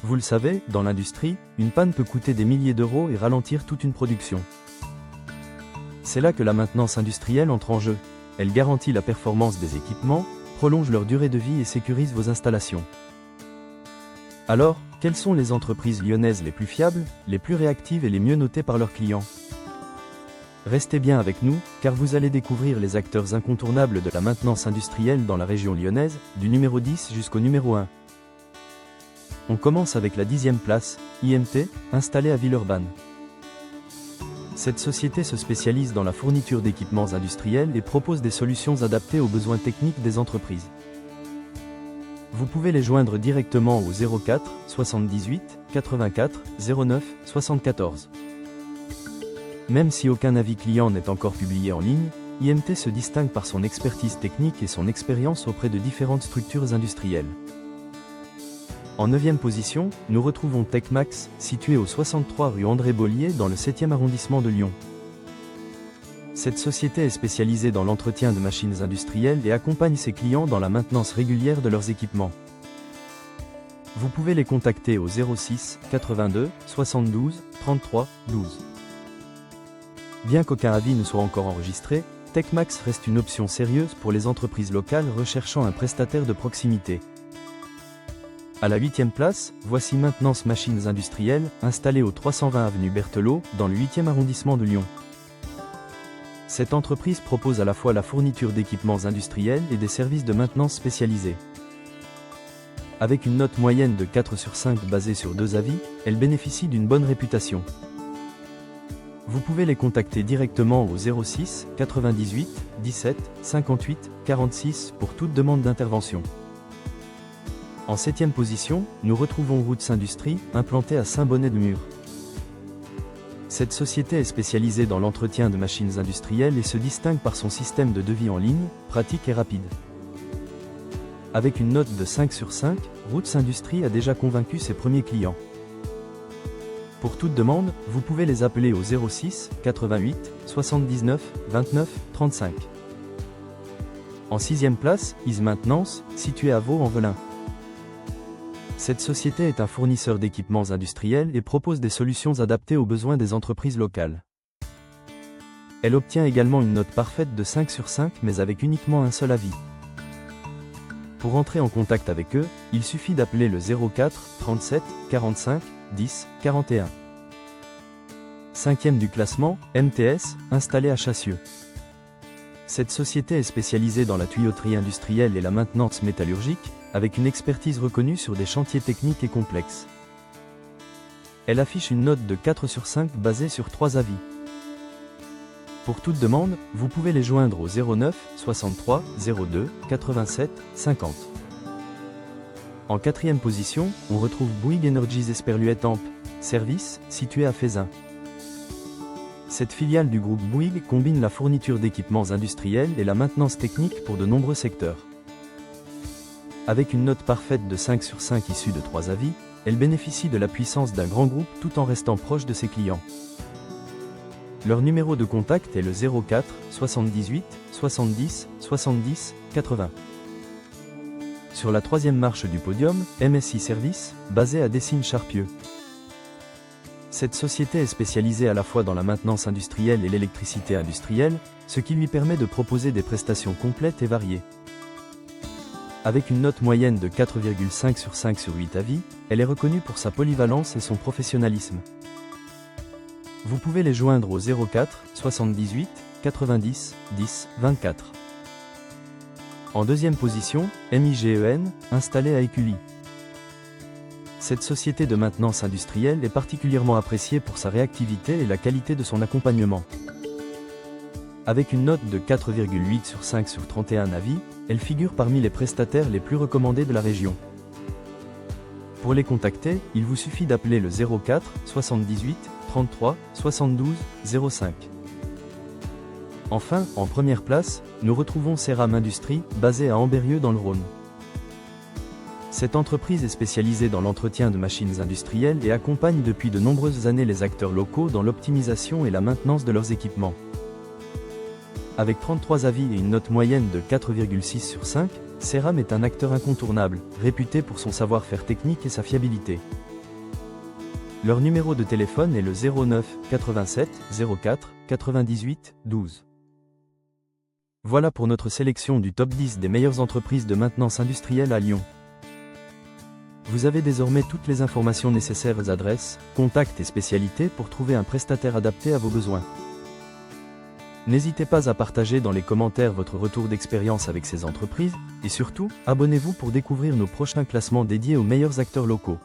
Vous le savez, dans l'industrie, une panne peut coûter des milliers d'euros et ralentir toute une production. C'est là que la maintenance industrielle entre en jeu. Elle garantit la performance des équipements, prolonge leur durée de vie et sécurise vos installations. Alors, quelles sont les entreprises lyonnaises les plus fiables, les plus réactives et les mieux notées par leurs clients? Restez bien avec nous, car vous allez découvrir les acteurs incontournables de la maintenance industrielle dans la région lyonnaise, du numéro 10 jusqu'au numéro 1. On commence avec la 10e place, IMT, installée à Villeurbanne. Cette société se spécialise dans la fourniture d'équipements industriels et propose des solutions adaptées aux besoins techniques des entreprises. Vous pouvez les joindre directement au 04 78 84 09 74. Même si aucun avis client n'est encore publié en ligne, IMT se distingue par son expertise technique et son expérience auprès de différentes structures industrielles. En 9e position, nous retrouvons Techmax, situé au 63 rue André Bollier dans le 7e arrondissement de Lyon. Cette société est spécialisée dans l'entretien de machines industrielles et accompagne ses clients dans la maintenance régulière de leurs équipements. Vous pouvez les contacter au 06 82 72 33 12. Bien qu'aucun avis ne soit encore enregistré, Techmax reste une option sérieuse pour les entreprises locales recherchant un prestataire de proximité. À la 8e place, voici Maintenance Machines Industrielles, installée au 320 avenue Berthelot, dans le 8e arrondissement de Lyon. Cette entreprise propose à la fois la fourniture d'équipements industriels et des services de maintenance spécialisés. Avec une note moyenne de 4 sur 5 basée sur 2 avis, elle bénéficie d'une bonne réputation. Vous pouvez les contacter directement au 06 98 17 58 46 pour toute demande d'intervention. En 7e position, nous retrouvons Roots Industries, implantée à Saint-Bonnet-de-Mur. Cette société est spécialisée dans l'entretien de machines industrielles et se distingue par son système de devis en ligne, pratique et rapide. Avec une note de 5 sur 5, Roots Industries a déjà convaincu ses premiers clients. Pour toute demande, vous pouvez les appeler au 06 88 79 29 35. En 6e place, Is Maintenance, située à Vaux-en-Velin. Cette société est un fournisseur d'équipements industriels et propose des solutions adaptées aux besoins des entreprises locales. Elle obtient également une note parfaite de 5 sur 5 mais avec uniquement un seul avis. Pour entrer en contact avec eux, il suffit d'appeler le 04 37 45 10 41. 5e du classement, MTS, installé à Chassieux. Cette société est spécialisée dans la tuyauterie industrielle et la maintenance métallurgique, avec une expertise reconnue sur des chantiers techniques et complexes. Elle affiche une note de 4 sur 5 basée sur 3 avis. Pour toute demande, vous pouvez les joindre au 09 63 02 87 50. En 4e position, on retrouve Bouygues Energies Esperluette Amp, service, situé à Feyzin. Cette filiale du groupe Bouygues combine la fourniture d'équipements industriels et la maintenance technique pour de nombreux secteurs. Avec une note parfaite de 5 sur 5 issue de 3 avis, elle bénéficie de la puissance d'un grand groupe tout en restant proche de ses clients. Leur numéro de contact est le 04 78 70 70 80. Sur la 3e marche du podium, MSI Service, basée à Dessines-Charpieu. Cette société est spécialisée à la fois dans la maintenance industrielle et l'électricité industrielle, ce qui lui permet de proposer des prestations complètes et variées. Avec une note moyenne de 4,5 sur 5 sur 8 avis, elle est reconnue pour sa polyvalence et son professionnalisme. Vous pouvez les joindre au 04 78 90 10 24. En 2e position, MIGEN, installée à Écully. Cette société de maintenance industrielle est particulièrement appréciée pour sa réactivité et la qualité de son accompagnement. Avec une note de 4,8 sur 5 sur 31 avis, elle figure parmi les prestataires les plus recommandés de la région. Pour les contacter, il vous suffit d'appeler le 04 78 33 72 05. Enfin, en première place, nous retrouvons Ceram Industries, basée à Ambérieu dans le Rhône. Cette entreprise est spécialisée dans l'entretien de machines industrielles et accompagne depuis de nombreuses années les acteurs locaux dans l'optimisation et la maintenance de leurs équipements. Avec 33 avis et une note moyenne de 4,6 sur 5, Ceram est un acteur incontournable, réputé pour son savoir-faire technique et sa fiabilité. Leur numéro de téléphone est le 09 87 04 98 12. Voilà pour notre sélection du top 10 des meilleures entreprises de maintenance industrielle à Lyon. Vous avez désormais toutes les informations nécessaires aux adresses, contacts et spécialités pour trouver un prestataire adapté à vos besoins. N'hésitez pas à partager dans les commentaires votre retour d'expérience avec ces entreprises, et surtout, abonnez-vous pour découvrir nos prochains classements dédiés aux meilleurs acteurs locaux.